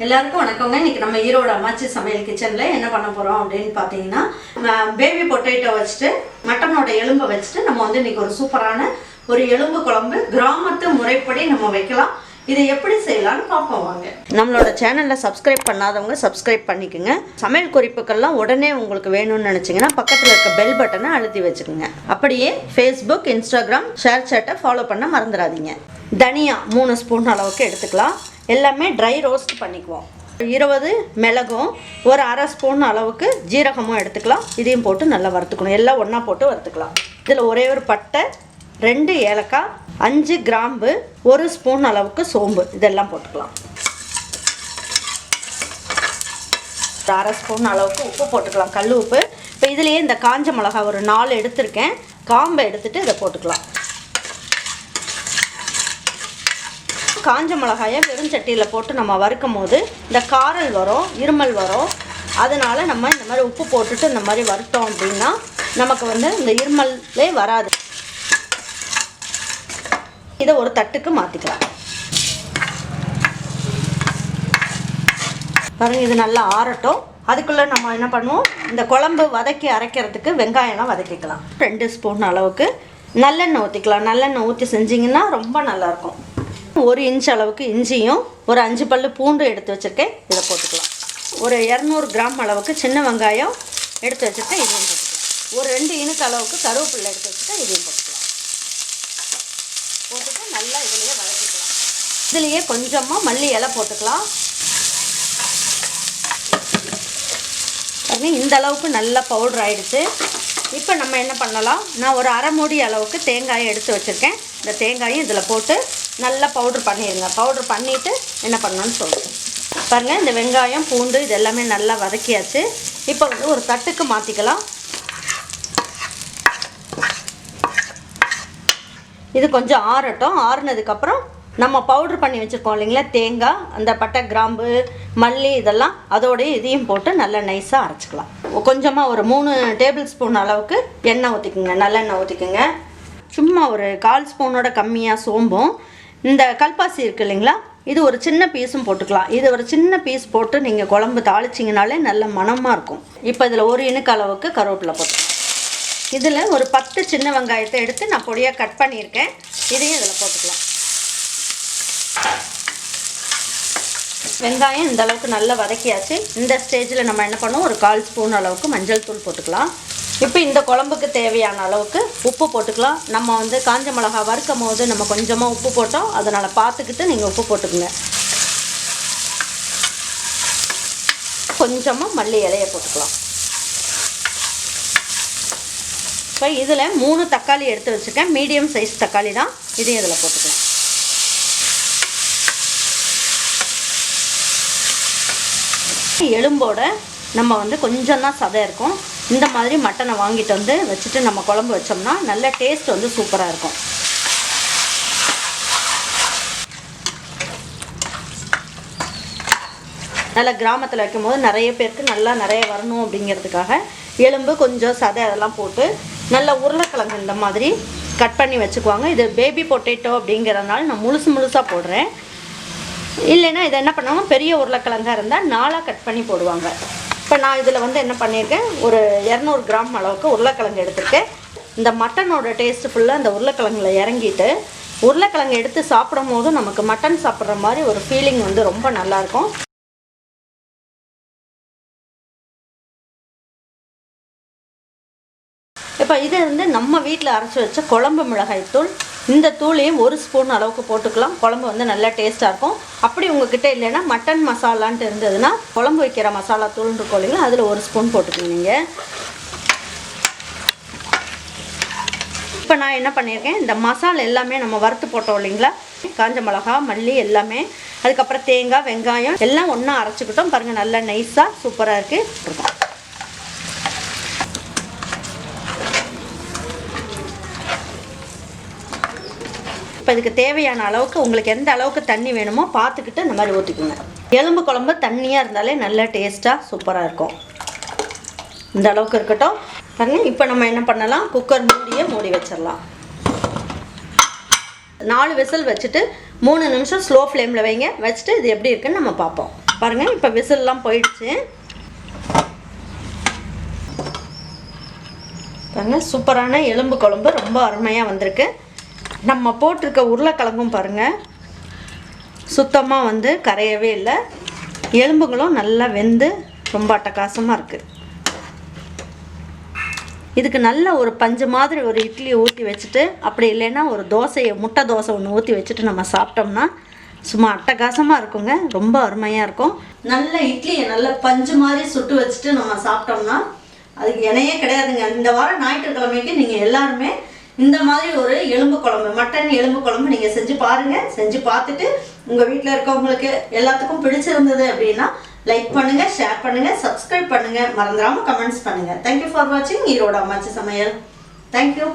எல்லாருக்கும் வணக்கங்க. இன்னைக்கு நம்ம ஈரோடு அம்மாச்சி சமையல் கிச்சன்ல என்ன பண்ண போறோம் அப்படின்னு பாத்தீங்கன்னா, பேபி பொட்டேட்டோ வச்சுட்டு மட்டனோட எலும்பை வச்சுட்டு நம்ம வந்து இன்னைக்கு ஒரு சூப்பரான ஒரு எலும்பு குழம்பு கிராமத்து முறைப்படி நம்ம வைக்கலாம். இதை எப்படி செய்யலாம்னு பார்ப்போம் வாங்க. நம்மளோட சேனல்ல சப்ஸ்கிரைப் பண்ணாதவங்க சப்ஸ்கிரைப் பண்ணிக்கோங்க. சமையல் குறிப்புகள்லாம் உடனே உங்களுக்கு வேணும்னு நினைச்சீங்கன்னா பக்கத்துல இருக்க பெல் பட்டனை அழுத்தி வச்சுக்கோங்க. அப்படியே ஃபேஸ்புக், இன்ஸ்டாகிராம், ஷேர் சேட்டை ஃபாலோ பண்ண மறந்துடாதீங்க. தனியா 3 ஸ்பூன் அளவுக்கு எடுத்துக்கலாம். எல்லாமே ட்ரை ரோஸ்ட் பண்ணிக்குவோம். 20 மிளகும் ஒரு அரை ஸ்பூன் அளவுக்கு ஜீரகமும் எடுத்துக்கலாம். இதையும் போட்டு நல்லா வறுத்துக்கணும். எல்லாம் ஒன்றா போட்டு வறுத்துக்கலாம். இதில் ஒரே ஒரு பட்டை, 2 ஏலக்காய், 5 கிராம்பு, 1 ஸ்பூன் அளவுக்கு சோம்பு இதெல்லாம் போட்டுக்கலாம். அரை ஸ்பூன் அளவுக்கு உப்பு போட்டுக்கலாம், கல் உப்பு. இப்போ இதுலேயே இந்த காஞ்ச மிளகா ஒரு 4 எடுத்திருக்கேன். காம்பை எடுத்துகிட்டு இதை போட்டுக்கலாம். காஞ்ச மிளகாயை வெறும் சட்டியில் போட்டு நம்ம வறுக்கும் போது இந்த காரல் வரும், இருமல் வரும். அதனால் நம்ம இந்த மாதிரி உப்பு போட்டுட்டு இந்த மாதிரி வறுத்தோம் அப்படின்னா நமக்கு வந்து இந்த இருமலே வராது. இதை ஒரு தட்டுக்கு மாற்றிக்கலாம். பாருங்கள், இது நல்லா ஆறட்டும். அதுக்குள்ளே நம்ம என்ன பண்ணுவோம், இந்த குழம்பு வதக்கி அரைக்கிறதுக்கு வெங்காயம்லாம் வதக்கிக்கலாம். 2 ஸ்பூன் அளவுக்கு நல்லெண்ணெய் ஊற்றிக்கலாம். நல்லெண்ணெய் ஊற்றி செஞ்சிங்கன்னா ரொம்ப நல்லாயிருக்கும். 1 இன்ச் அளவுக்கு இஞ்சியும் ஒரு 5 பல்லு பூண்டு எடுத்து வச்சுருக்கேன், இதை போட்டுக்கலாம். ஒரு 200 கிராம் அளவுக்கு சின்ன வெங்காயம் எடுத்து வச்சுருக்கேன், இதையும் போட்டுக்கலாம். ஒரு 2 இனுக்கு அளவுக்கு கருவேப்பிலை எடுத்து வச்சுருக்கேன், இதையும் போட்டுக்கலாம். போட்டுட்டு நல்லா இதிலேயே வதக்கிக்கலாம். இதுலேயே கொஞ்சமாக மல்லி இலை போட்டுக்கலாம். இந்த அளவுக்கு நல்லா பவுடர் ஆகிடுச்சு. இப்போ நம்ம என்ன பண்ணலாம், நான் ஒரு அரை மூடி அளவுக்கு தேங்காயை எடுத்து வச்சுருக்கேன். இந்த தேங்காயும் இதில் போட்டு நல்லா பவுட்ரு பண்ணிடுங்க. பவுட்ரு பண்ணிவிட்டு என்ன பண்ணணும்னு சொல்லுங்கள். பாருங்கள், இந்த வெங்காயம் பூண்டு இது எல்லாமே நல்லா வதக்கியாச்சு. இப்போ வந்து ஒரு தட்டுக்கு மாற்றிக்கலாம். இது கொஞ்சம் ஆறட்டும். ஆறுனதுக்கப்புறம் நம்ம பவுட்ரு பண்ணி வச்சுருக்கோம் இல்லைங்களா, தேங்காய், அந்த பட்டை, கிராம்பு, மல்லி இதெல்லாம் அதோடய இதையும் போட்டு நல்லா நைஸாக அரைச்சிக்கலாம். கொஞ்சமாக ஒரு 3 டேபிள் ஸ்பூன் அளவுக்கு எண்ணெய் ஊற்றிக்குங்க, நல்லெண்ணெய் ஊற்றிக்குங்க. சும்மா ஒரு 1/4 ஸ்பூனோட கம்மியாக சோம்பும், இந்த கல்பாசி இருக்குது இல்லைங்களா, இது ஒரு சின்ன பீஸும் போட்டுக்கலாம். இது ஒரு சின்ன பீஸ் போட்டு நீங்கள் குழம்பு தாளிச்சிங்கனாலே நல்ல மணமாக இருக்கும். இப்போ இதில் 1 இனுக்கு அளவுக்கு கருவேப்பிலை போட்டுக்கலாம். இதில் ஒரு 10 சின்ன வெங்காயத்தை எடுத்து நான் பொடியாக கட் பண்ணியிருக்கேன், இதையும் இதில் போட்டுக்கலாம். வெங்காயம் இந்த அளவுக்கு நல்லா வதக்கியாச்சு. இந்த ஸ்டேஜில் நம்ம என்ன பண்ணுவோம், ஒரு 1/4 ஸ்பூன் அளவுக்கு மஞ்சள் தூள் போட்டுக்கலாம். இப்போ இந்த குழம்புக்கு தேவையான அளவுக்கு உப்பு போட்டுக்கலாம். நம்ம வந்து காஞ்ச மிளகா வறுக்கும் போது நம்ம கொஞ்சமாக உப்பு போட்டோம், அதனால் பார்த்துக்கிட்டு நீங்கள் உப்பு போட்டுக்குங்க. கொஞ்சமாக மல்லி இலையை போட்டுக்கலாம். இப்போ இதில் 3 தக்காளி எடுத்து வச்சுருக்கேன், மீடியம் சைஸ் தக்காளி தான், இதையும் இதில் போட்டுக்கலாம். எலும்போட நம்ம வந்து கொஞ்சம் தான் சதை இருக்கும். இந்த மாதிரி மட்டனை வாங்கிட்டு வந்து வச்சுட்டு நம்ம குழம்பு வச்சோம்னா நல்ல டேஸ்ட் வந்து சூப்பராக இருக்கும். நல்லா கிராமத்தில் வைக்கும் போது நிறைய பேருக்கு நல்லா நிறைய வரணும் அப்படிங்கிறதுக்காக எலும்பு கொஞ்சம் சதை அதெல்லாம் போட்டு நல்லா உருளைக்கிழங்கு இந்த மாதிரி கட் பண்ணி வச்சுக்குவாங்க. இது பேபி பொட்டேட்டோ அப்படிங்கிறதுனால நான் முழுசாக போடுறேன். இல்லைன்னா இதை என்ன பண்ணுவாங்க, பெரிய உருளைக்கிழங்காக இருந்தால் 4ஆக கட் பண்ணி போடுவாங்க. இப்போ நான் இதில் வந்து என்ன பண்ணியிருக்கேன், ஒரு 200 கிராம் அளவுக்கு உருளைக்கிழங்கு எடுத்துருக்கேன். இந்த மட்டனோட டேஸ்ட்டு ஃபுல்லாக இந்த உருளைக்கிழங்குல இறங்கிட்டு உருளைக்கிழங்கு எடுத்து சாப்பிடும் போது நமக்கு மட்டன் சாப்பிட்ற மாதிரி ஒரு ஃபீலிங் வந்து ரொம்ப நல்லாயிருக்கும். இப்போ இது வந்து நம்ம வீட்டில் அரைச்சி வச்ச குழம்பு மிளகாய் தூள். இந்த தூளையும் 1 ஸ்பூன் அளவுக்கு போட்டுக்கலாம். குழம்பு வந்து நல்லா டேஸ்ட்டாக இருக்கும். அப்படி உங்ககிட்ட இல்லைன்னா மட்டன் மசாலான்ட்டு இருந்ததுன்னா குழம்பு வைக்கிற மசாலா தூள் இருக்கும் இல்லைங்களா, அதில் 1 ஸ்பூன் போட்டுக்கணும் நீங்கள். இப்போ நான் என்ன பண்ணியிருக்கேன், இந்த மசாலா எல்லாமே நம்ம வறுத்து போட்டோம் இல்லைங்களா, காஞ்ச மிளகா, மல்லி எல்லாமே, அதுக்கப்புறம் தேங்காய், வெங்காயம் எல்லாம் ஒன்றா அரைச்சிக்கிட்டோம். பாருங்கள், நல்லா நைஸாக சூப்பராக இருக்குது. இப்போ இதுக்கு தேவையான அளவுக்கு உங்களுக்கு எந்த அளவுக்கு தண்ணி வேணுமோ பார்த்துக்கிட்டு இந்த மாதிரி ஊற்றிக்கோங்க. எலும்பு குழம்பு தண்ணியாக இருந்தாலே நல்ல டேஸ்ட்டாக சூப்பராக இருக்கும். இந்த அளவுக்கு இருக்கட்டும். பாருங்கள், இப்போ நம்ம என்ன பண்ணலாம், குக்கர் மூடி வச்சிடலாம். 4 விசில் வச்சுட்டு 3 நிமிஷம் ஸ்லோ ஃப்ளேமில் வைங்க. வச்சுட்டு இது எப்படி இருக்குன்னு நம்ம பார்ப்போம். பாருங்கள் இப்போ விசில்லாம் போயிடுச்சு. பாருங்கள் சூப்பரான எலும்பு குழம்பு ரொம்ப அருமையாக வந்திருக்கு. நம்ம போட்டிருக்க உருளைக்கிழங்கும் பாருங்கள் சுத்தமாக வந்து கரையவே இல்லை. எலும்புகளும் நல்லா வெந்து ரொம்ப அட்டகாசமாக இருக்குது. இதுக்கு நல்ல ஒரு பஞ்சு மாதிரி ஒரு இட்லியை ஊற்றி வச்சுட்டு, அப்படி இல்லைன்னா ஒரு தோசையை முட்டை தோசை ஒன்று ஊற்றி வச்சுட்டு நம்ம சாப்பிட்டோம்னா சும்மா அட்டகாசமாக இருக்குங்க. ரொம்ப அருமையாக இருக்கும். நல்ல இட்லியை நல்ல பஞ்சு மாதிரி சுட்டு வச்சுட்டு நம்ம சாப்பிட்டோம்னா அதுக்கு இணையே கிடையாதுங்க. இந்த வாரம் ஞாயிற்றுக்கிழமைக்கு நீங்கள் எல்லாருமே இந்த மாதிரி ஒரு எலும்பு குழம்பு, மட்டன் எலும்பு குழம்பு நீங்கள் செஞ்சு பாருங்கள். செஞ்சு பார்த்துட்டு உங்கள் வீட்டில் இருக்கவங்களுக்கு எல்லாத்துக்கும் பிடிச்சிருந்தது அப்படின்னா லைக் பண்ணுங்கள், ஷேர் பண்ணுங்கள், சப்ஸ்கிரைப் பண்ணுங்கள், மறந்துடாமல் கமெண்ட்ஸ் பண்ணுங்கள். தேங்க்யூ ஃபார் வாட்சிங் ஈரோடு அம்மாச்சி சமையல். தேங்க்யூ.